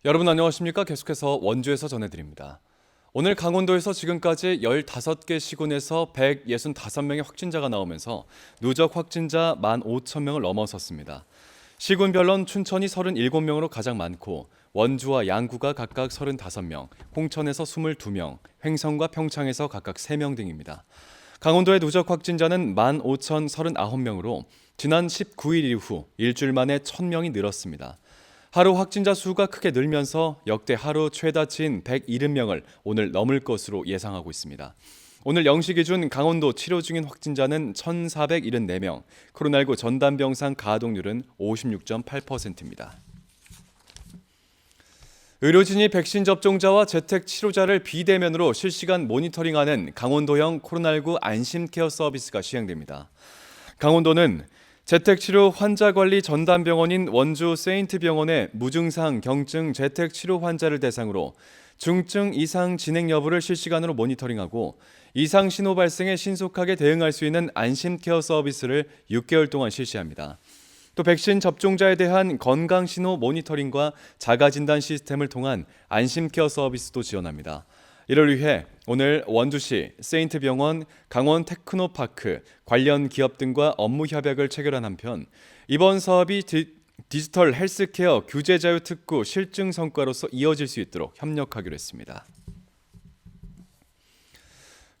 여러분 안녕하십니까? 계속해서 원주에서 전해드립니다. 오늘 강원도에서 지금까지 15개 시군에서 165명의 확진자가 나오면서 누적 확진자 15,000명을 넘어섰습니다. 시군별론 춘천이 37명으로 가장 많고 원주와 양구가 각각 35명, 홍천에서 22명, 횡성과 평창에서 각각 3명 등입니다. 강원도의 누적 확진자는 15,039명으로 지난 19일 이후 일주일 만에 1,000명이 늘었습니다. 하루 확진자 수가 크게 늘면서 역대 하루 최다치인 170명을 오늘 넘을 것으로 예상하고 있습니다. 오늘 0시 기준 강원도 치료 중인 확진자는 1,474명, 코로나19 전담병상 가동률은 56.8%입니다. 의료진이 백신 접종자와 재택 치료자를 비대면으로 실시간 모니터링하는 강원도형 코로나19 안심케어 서비스가 시행됩니다. 강원도는 재택치료 환자관리 전담병원인 원주 세인트병원의 무증상 경증 재택치료 환자를 대상으로 중증 이상 진행 여부를 실시간으로 모니터링하고 이상 신호 발생에 신속하게 대응할 수 있는 안심케어 서비스를 6개월 동안 실시합니다. 또 백신 접종자에 대한 건강신호 모니터링과 자가진단 시스템을 통한 안심케어 서비스도 지원합니다. 이를 위해 오늘 원주시, 세인트병원, 강원 테크노파크, 관련 기업 등과 업무 협약을 체결한 한편 이번 사업이 디지털 헬스케어 규제자유 특구 실증 성과로서 이어질 수 있도록 협력하기로 했습니다.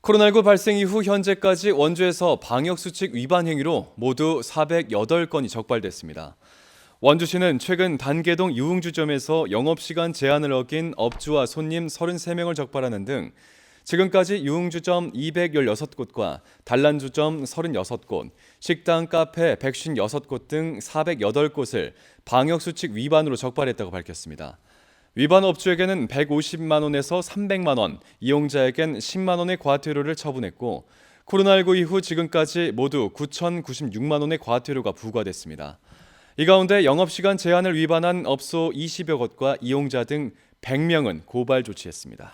코로나19 발생 이후 현재까지 원주에서 방역수칙 위반 행위로 모두 408건이 적발됐습니다. 원주시는 최근 단계동 유흥주점에서 영업시간 제한을 어긴 업주와 손님 33명을 적발하는 등 지금까지 유흥주점 216곳과 단란주점 36곳, 식당, 카페 156곳 등 408곳을 방역수칙 위반으로 적발했다고 밝혔습니다. 위반 업주에게는 150만 원에서 300만 원, 이용자에겐 10만 원의 과태료를 처분했고 코로나19 이후 지금까지 모두 9,096만 원의 과태료가 부과됐습니다. 이 가운데 영업시간 제한을 위반한 업소 20여 곳과 이용자 등 100명은 고발 조치했습니다.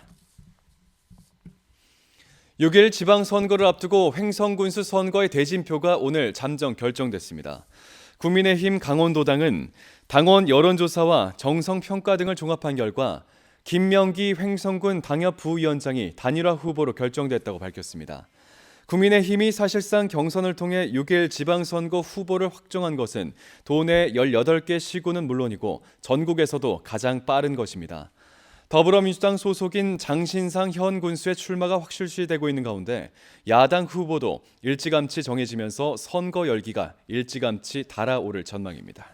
6일 지방선거를 앞두고 횡성군수 선거의 대진표가 오늘 잠정 결정됐습니다. 국민의힘 강원도당은 당원 여론조사와 정성평가 등을 종합한 결과 김명기 횡성군 당협 부위원장이 단일화 후보로 결정됐다고 밝혔습니다. 국민의힘이 사실상 경선을 통해 6일 지방선거 후보를 확정한 것은 도내 18개 시군은 물론이고 전국에서도 가장 빠른 것입니다. 더불어민주당 소속인 장신상 현 군수의 출마가 확실시되고 있는 가운데 야당 후보도 일찌감치 정해지면서 선거 열기가 일찌감치 달아오를 전망입니다.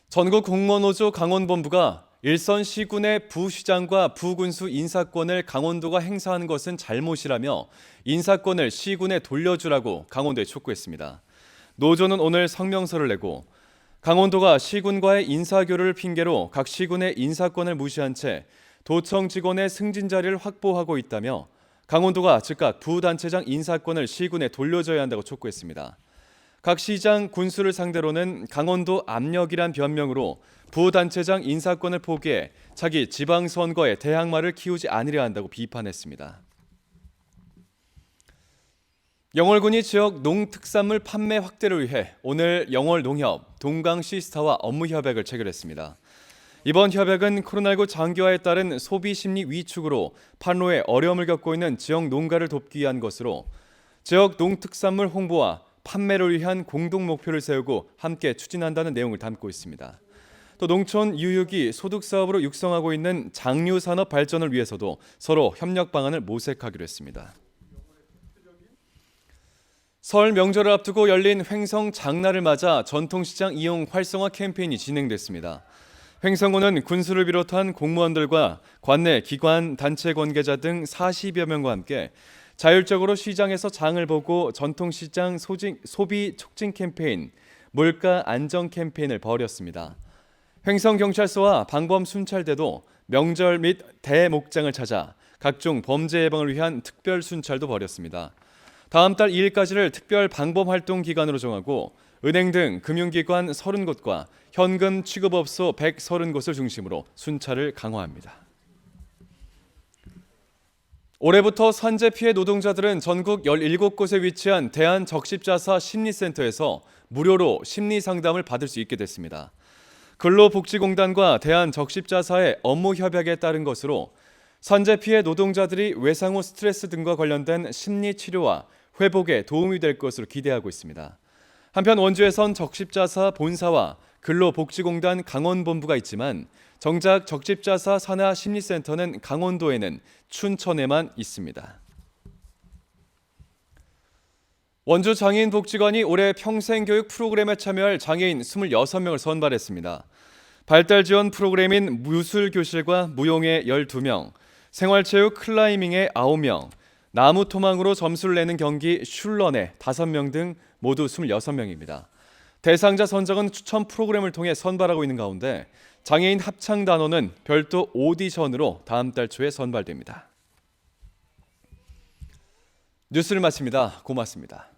전국공무원노조 강원본부가 일선 시군의 부시장과 부군수 인사권을 강원도가 행사하는 것은 잘못이라며 인사권을 시군에 돌려주라고 강원도에 촉구했습니다. 노조는 오늘 성명서를 내고 강원도가 시군과의 인사교류를 핑계로 각 시군의 인사권을 무시한 채 도청 직원의 승진 자리를 확보하고 있다며 강원도가 즉각 부단체장 인사권을 시군에 돌려줘야 한다고 촉구했습니다. 각 시장 군수를 상대로는 강원도 압력이란 변명으로 부단체장 인사권을 포기해 차기 지방선거에 대항마를 키우지 않으려 한다고 비판했습니다. 영월군이 지역 농특산물 판매 확대를 위해 오늘 영월농협, 동강시스타와 업무협약을 체결했습니다. 이번 협약은 코로나19 장기화에 따른 소비심리 위축으로 판로에 어려움을 겪고 있는 지역 농가를 돕기 위한 것으로 지역 농특산물 홍보와 판매를 위한 공동 목표를 세우고 함께 추진한다는 내용을 담고 있습니다. 또 농촌 유휴기 소득 사업으로 육성하고 있는 장류 산업 발전을 위해서도 서로 협력 방안을 모색하기로 했습니다. 설 명절을 앞두고 열린 횡성 장날을 맞아 전통시장 이용 활성화 캠페인이 진행됐습니다. 횡성군은 군수를 비롯한 공무원들과 관내 기관, 단체 관계자 등 40여 명과 함께 자율적으로 시장에서 장을 보고 전통시장 소비 촉진 캠페인, 물가 안정 캠페인을 벌였습니다. 횡성경찰서와 방범순찰대도 명절 및 대목장을 찾아 각종 범죄 예방을 위한 특별 순찰도 벌였습니다. 다음 달 2일까지를 특별 방범활동 기간으로 정하고 은행 등 금융기관 30곳과 현금 취급업소 130곳을 중심으로 순찰을 강화합니다. 올해부터 산재 피해 노동자들은 전국 17곳에 위치한 대한적십자사 심리센터에서 무료로 심리 상담을 받을 수 있게 됐습니다. 근로복지공단과 대한적십자사의 업무 협약에 따른 것으로 산재 피해 노동자들이 외상 후 스트레스 등과 관련된 심리 치료와 회복에 도움이 될 것으로 기대하고 있습니다. 한편 원주에선 적십자사 본사와 근로복지공단 강원본부가 있지만 정작 적십자사 산하 심리센터는 강원도에는 춘천에만 있습니다. 원주 장애인복지관이 올해 평생교육 프로그램에 참여할 장애인 26명을 선발했습니다. 발달 지원 프로그램인 무술교실과 무용의 12명, 생활체육 클라이밍의 9명, 나무토막으로 점수를 내는 경기 슐런의 5명 등 모두 26명입니다. 대상자 선정은 추천 프로그램을 통해 선발하고 있는 가운데 장애인 합창단원은 별도 오디션으로 다음 달 초에 선발됩니다. 뉴스를 마칩니다. 고맙습니다.